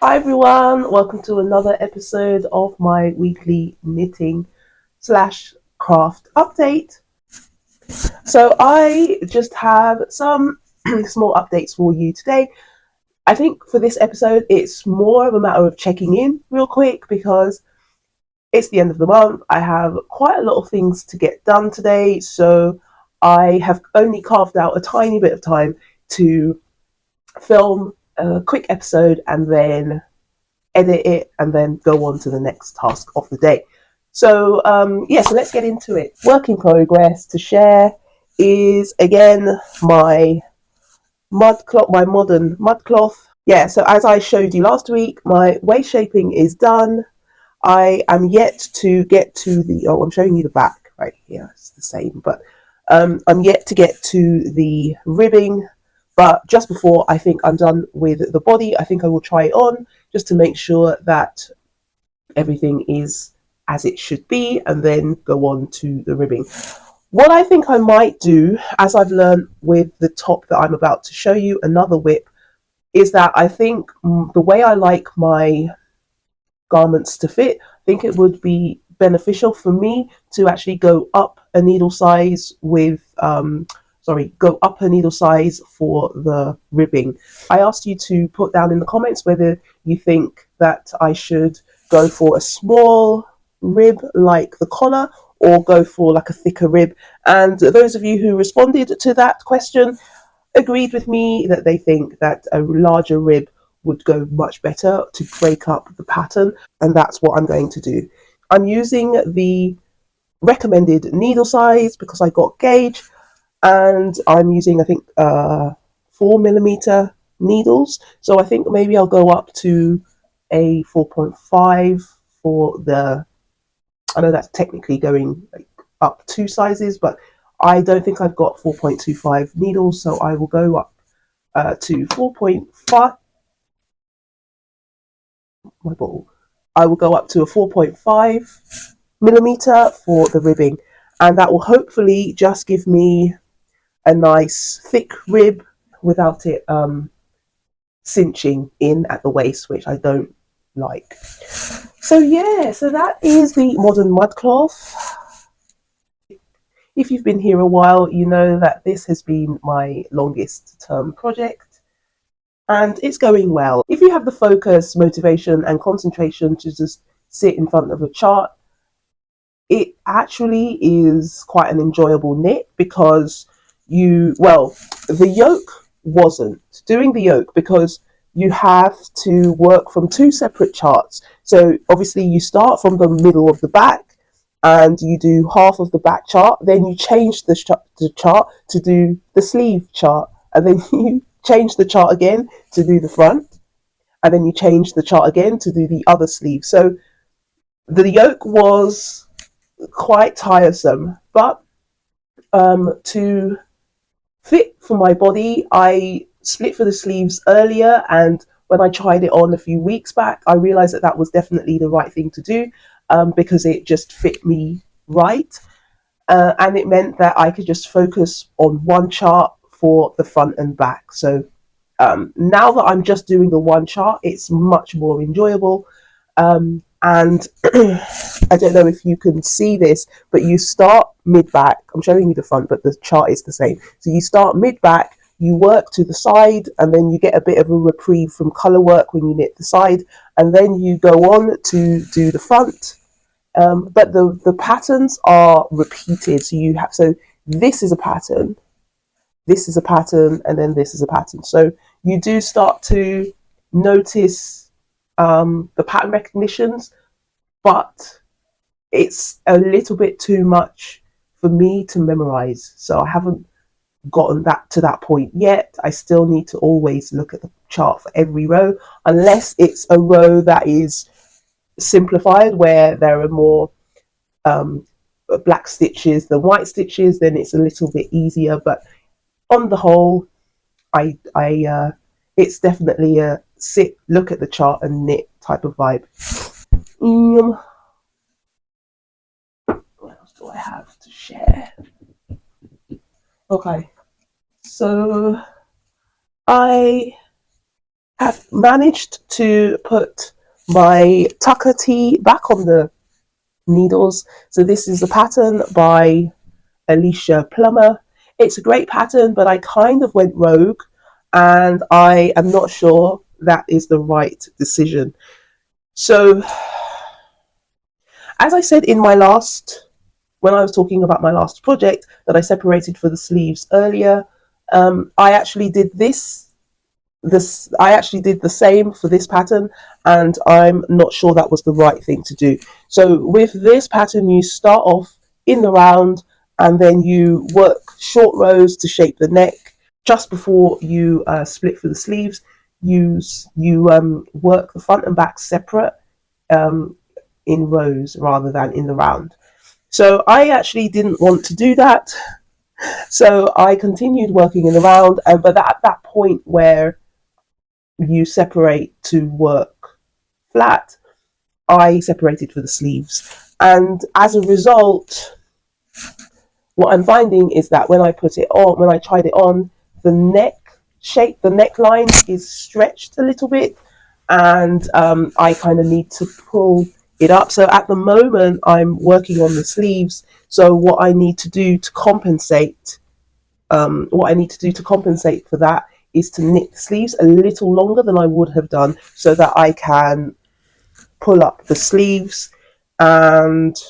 Hi everyone, welcome to another episode of my weekly knitting slash craft update. So I just have some small updates for you today. I think for this episode it's more of a matter of checking in real quick because it's the end of the month. I have quite a lot of things to get done today, so I have only carved out a tiny bit of time to film a quick episode and then edit it and then go on to the next task of the day. So so let's get into it. Work in progress to share is again my my modern mudcloth. Yeah, so as I showed you last week, my waist shaping is done. I am yet to get to I'm showing you the back right here. It's the same, but I'm yet to get to the ribbing. But just before I think I'm done with the body, I think I will try it on just to make sure that everything is as it should be and then go on to the ribbing. What I think I might do, as I've learned with the top that I'm about to show you, another whip, is that I think the way I like my garments to fit, I think it would be beneficial for me to actually go up a needle size go up a needle size for the ribbing. I asked you to put down in the comments whether you think that I should go for a small rib like the collar or go for like a thicker rib. And those of you who responded to that question agreed with me that they think that a larger rib would go much better to break up the pattern, and that's what I'm going to do. I'm using the recommended needle size because I got gauge, and I'm using I think 4mm needles, so I think maybe I'll go up to a 4.5 for the, I know that's technically going like up two sizes, but I don't think I've got 4.25 needles, so I will go up to 4.5. My ball. I will go up to a 4.5mm for the ribbing, and that will hopefully just give me a nice thick rib without it cinching in at the waist, which I don't like. So yeah, so that is the Modern Mudcloth. If you've been here a while, you know that this has been my longest term project and it's going well. If you have the focus, motivation and concentration to just sit in front of a chart, it actually is quite an enjoyable knit because the yoke wasn't. Doing the yoke because you have to work from two separate charts. So obviously you start from the middle of the back and you do half of the back chart, then you change the chart to do the sleeve chart, and then you change the chart again to do the front, and then you change the chart again to do the other sleeve. So the yoke was quite tiresome, but to fit for my body, I split for the sleeves earlier, and when I tried it on a few weeks back, I realized that that was definitely the right thing to do because it just fit me right, and it meant that I could just focus on one chart for the front and back. So now that I'm just doing the one chart, it's much more enjoyable. And I don't know if you can see this, but you start mid back. I'm showing you the front, but the chart is the same. So you start mid back, you work to the side, and then you get a bit of a reprieve from color work when you knit the side, and then you go on to do the front. But the patterns are repeated. So this is a pattern, this is a pattern, and then this is a pattern. So you do start to notice the pattern recognitions, but it's a little bit too much for me to memorize. So I haven't gotten that to that point yet. I still need to always look at the chart for every row, unless it's a row that is simplified where there are more black stitches than white stitches, then it's a little bit easier. But on the whole, it's definitely a sit, look at the chart and knit type of vibe. What else do I have to share? Okay, so I have managed to put my tucker tee back on the needles. So this is a pattern by Alicia Plummer. It's a great pattern, but I kind of went rogue, and I am not sure that is the right decision. So, as I said in my last, when I was talking about my last project that I separated for the sleeves earlier, I actually did I actually did the same for this pattern, and I'm not sure that was the right thing to do. So with this pattern, you start off in the round, and then you work short rows to shape the neck. Just before you split for the sleeves, you work the front and back separate, um, in rows rather than in the round. So I actually didn't want to do that, so I continued working in the round, but at that point where you separate to work flat, I separated for the sleeves. And as a result, what I'm finding is that when I put it on, when I tried it on, the neck shape, the neckline is stretched a little bit, and I kind of need to pull it up. So at the moment, I'm working on the sleeves. So what I need to do to compensate, for that is to knit the sleeves a little longer than I would have done, so that I can pull up the sleeves. And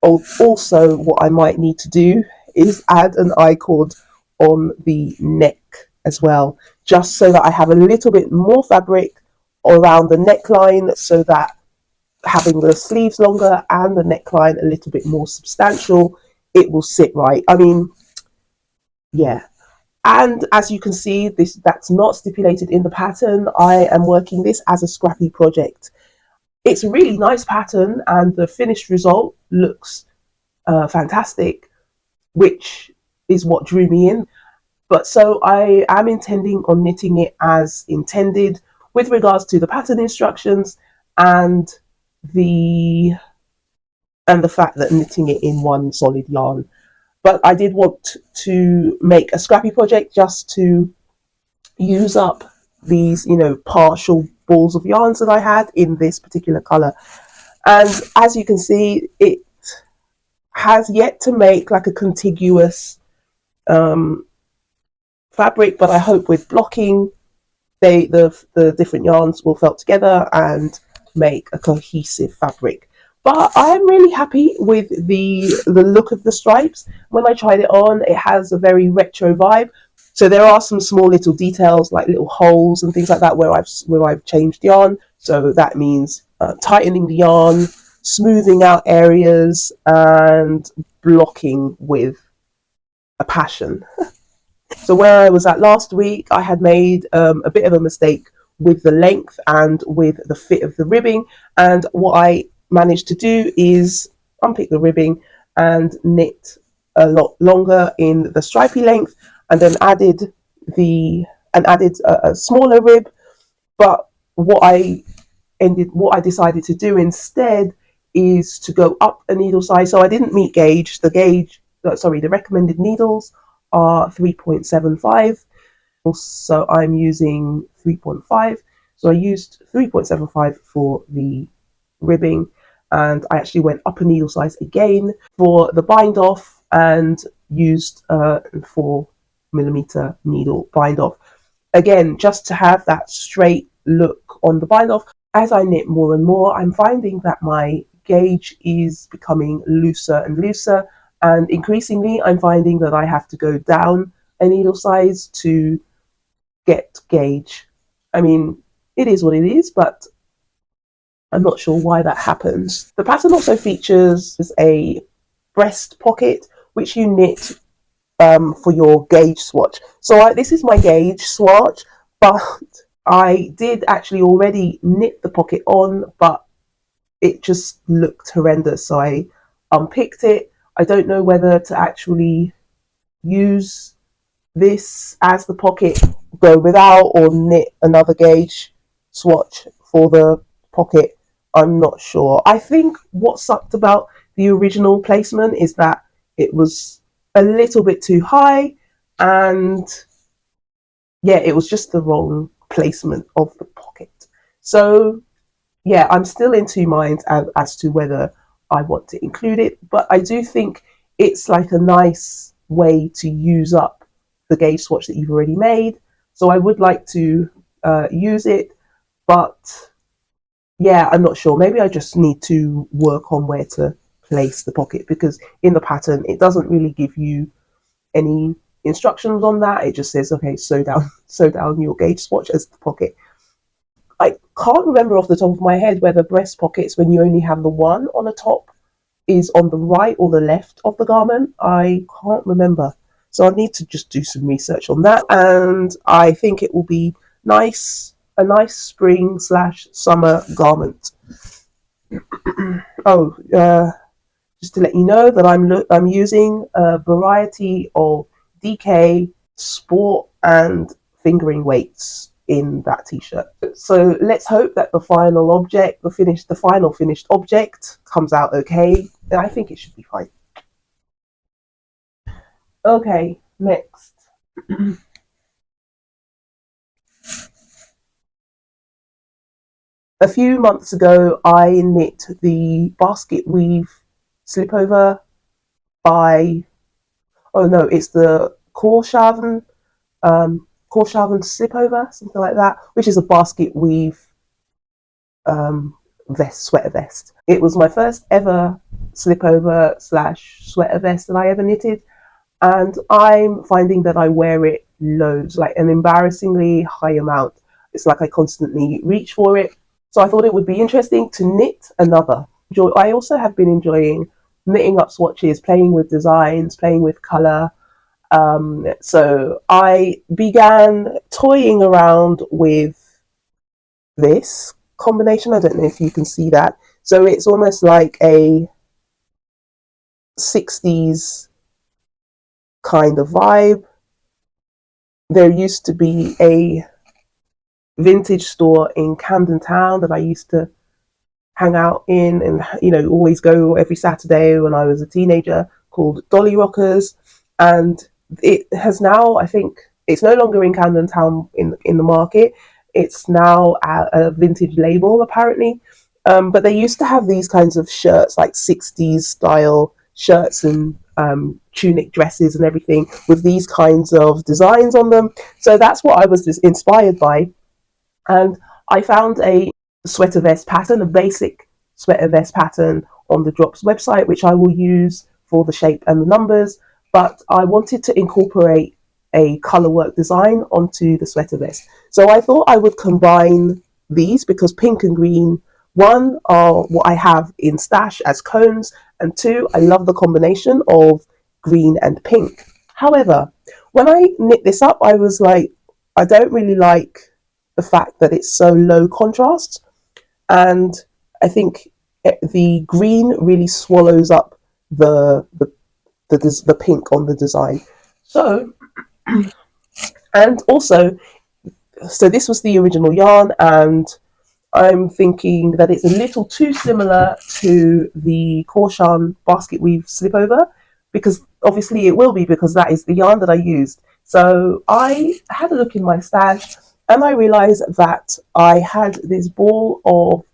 also what I might need to do is add an I-cord on the neck as well, just so that I have a little bit more fabric around the neckline, so that having the sleeves longer and the neckline a little bit more substantial, it will sit right. I mean, yeah. And as you can see, that's not stipulated in the pattern. I am working this as a scrappy project. It's a really nice pattern, and the finished result looks fantastic, which is what drew me in. But so I am intending on knitting it as intended with regards to the pattern instructions, and the fact that knitting it in one solid yarn. But I did want to make a scrappy project just to use up these, partial balls of yarns that I had in this particular color. And as you can see, it has yet to make like a contiguous fabric, but I hope with blocking, the different yarns will felt together and make a cohesive fabric. But I am really happy with the look of the stripes. When I tried it on, it has a very retro vibe. So there are some small little details like little holes and things like that where I've changed yarn. So that means tightening the yarn, smoothing out areas, and blocking with a passion. So where I was at last week, I had made a bit of a mistake with the length and with the fit of the ribbing. And what I managed to do is unpick the ribbing and knit a lot longer in the stripy length, and then added a smaller rib. But what I decided to do instead is to go up a needle size. So I didn't meet gauge. The recommended needles are 3.75. So I'm using 3.5. So I used 3.75 for the ribbing, and I actually went up a needle size again for the bind off, and used 4mm needle bind off. Again, just to have that straight look on the bind off. As I knit more and more, I'm finding that my gauge is becoming looser and looser, and increasingly I'm finding that I have to go down a needle size to get gauge. I mean, it is what it is, but I'm not sure why that happens. The pattern also features a breast pocket, which you knit for your gauge swatch. So this is my gauge swatch, but I did actually already knit the pocket on, but it just looked horrendous. So I unpicked it. I don't know whether to actually use this as the pocket, go without, or knit another gauge swatch for the pocket. I'm not sure. I think what sucked about the original placement is that it was a little bit too high, and yeah, it was just the wrong placement of the pocket. So yeah, I'm still in two minds as to whether I want to include it, but I do think it's like a nice way to use up the gauge swatch that you've already made. So I would like to use it, but yeah, I'm not sure. Maybe I just need to work on where to place the pocket, because in the pattern it doesn't really give you any instructions on that. It just says, okay, sew down sew down your gauge swatch as the pocket. I can't remember off the top of my head whether breast pockets, when you only have the one on the top, is on the right or the left of the garment. I can't remember. So I need to just do some research on that. And I think it will be a nice spring slash summer garment. Oh, just to let you know that I'm using a variety of DK, sport, and fingering weights in that t-shirt. So let's hope that the final object, the final finished object, comes out okay. I think it should be fine. Okay, next. A few months ago, I knit the basket weave slipover by, oh no, it's the Korshaven slipover, something like that, which is a basket weave sweater vest. It was my first ever slipover slash sweater vest that I ever knitted, and I'm finding that I wear it loads, like an embarrassingly high amount. It's like I constantly reach for it. So I thought it would be interesting to knit another. I also have been enjoying knitting up swatches, playing with designs, playing with colour. So I began toying around with this combination. I don't know if you can see that. So it's almost like a 60s kind of vibe. There used to be a vintage store in Camden Town that I used to hang out in and, you know, always go every Saturday when I was a teenager, called Dolly Rockers. And it has now, I think, it's no longer in Camden Town in the market. It's now at a vintage label, apparently. But they used to have these kinds of shirts, like 60s style shirts and tunic dresses and everything with these kinds of designs on them. So that's what I was just inspired by. And I found a sweater vest pattern, a basic sweater vest pattern on the Drops website, which I will use for the shape and the numbers. But I wanted to incorporate a color work design onto the sweater vest. So I thought I would combine these, because pink and green, one, are what I have in stash as cones, and two, I love the combination of green and pink. However, when I knit this up, I was like, I don't really like the fact that it's so low contrast, and I think the green really swallows up the pink on the design. So, and also, so this was the original yarn, and I'm thinking that it's a little too similar to the Korshan basket weave slipover, because obviously it will be, because that is the yarn that I used. So I had a look in my stash and I realized that I had this ball of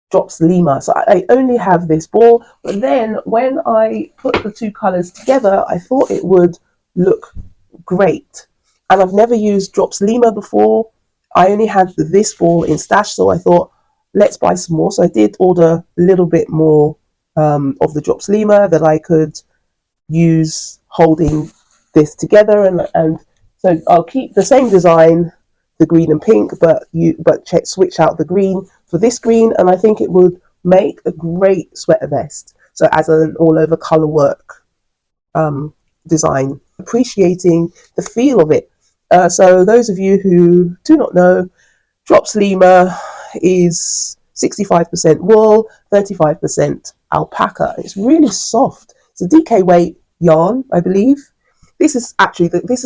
Drops Lima. So I only have this ball, but then when I put the two colors together, I thought it would look great. And I've never used Drops Lima before. I only had this ball in stash, so I thought, let's buy some more. So I did order a little bit more of the Drops Lima that I could use holding this together, and so I'll keep the same design, the green and pink, but switch out the green for this green, and I think it would make a great sweater vest. So as an all over color work design, appreciating the feel of it. So those of you who do not know, Drops Lima is 65% wool, 35% alpaca. It's really soft. It's a DK weight yarn, I believe. This is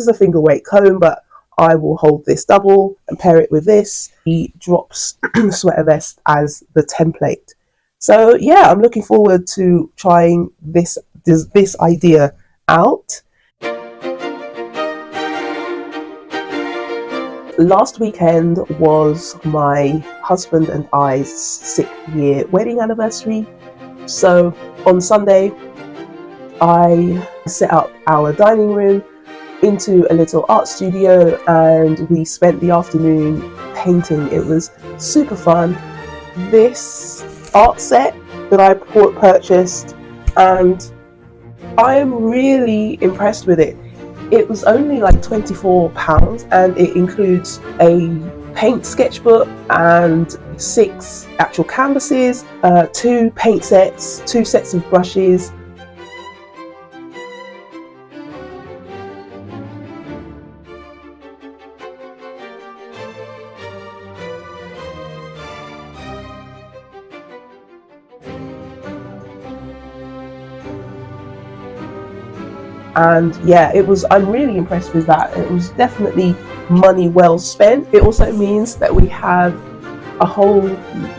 a finger weight comb, but I will hold this double and pair it with this. The Drops sweater vest as the template. So yeah, I'm looking forward to trying this idea out. Last weekend was my husband and I's 6th-year wedding anniversary. So on Sunday, I set up our dining room into a little art studio and we spent the afternoon painting. It was super fun. This art set that I purchased, and I am really impressed with it. It was only like £24 and it includes a paint sketchbook and 6 actual canvases, 2 paint sets, 2 sets of brushes. And yeah, I'm really impressed with that. It was definitely money well spent. It also means that we have a whole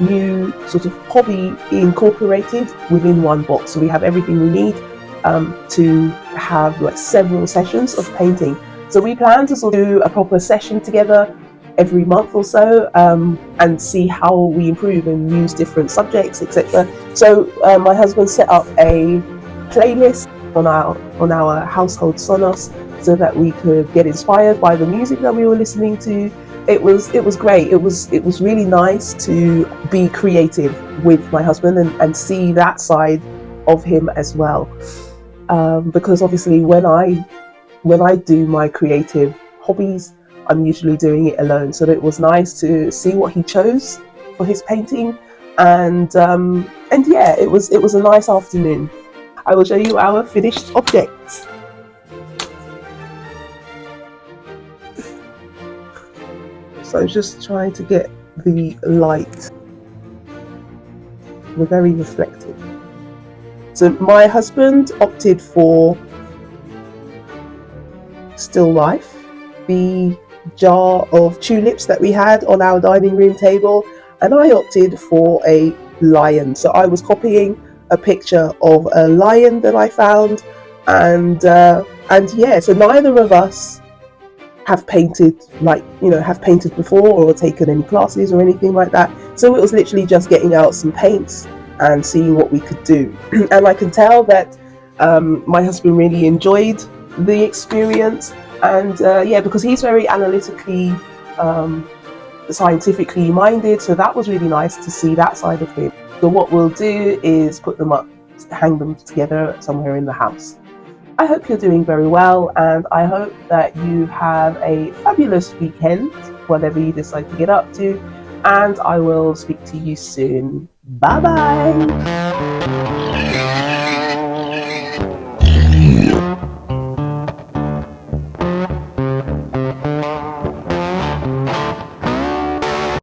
new sort of hobby incorporated within one box. So we have everything we need to have like several sessions of painting. So we plan to sort of do a proper session together every month or so, and see how we improve and use different subjects, etc. So my husband set up a playlist on our household Sonos so that we could get inspired by the music that we were listening to. It was great. It was really nice to be creative with my husband and see that side of him as well, because obviously when I do my creative hobbies, I'm usually doing it alone. So it was nice to see what he chose for his painting, and yeah, it was a nice afternoon. I will show you our finished objects. So just trying to get the light. We're very reflective. So my husband opted for still life, the jar of tulips that we had on our dining room table, and I opted for a lion. So I was copying a picture of a lion that I found, and yeah, so neither of us have painted before or taken any classes or anything like that. So it was literally just getting out some paints and seeing what we could do. And I can tell that my husband really enjoyed the experience, and yeah, because he's very analytically, scientifically minded, so that was really nice to see that side of him. So what we'll do is put them up, hang them together somewhere in the house. I hope you're doing very well, and I hope that you have a fabulous weekend, whatever you decide to get up to, and I will speak to you soon. Bye bye!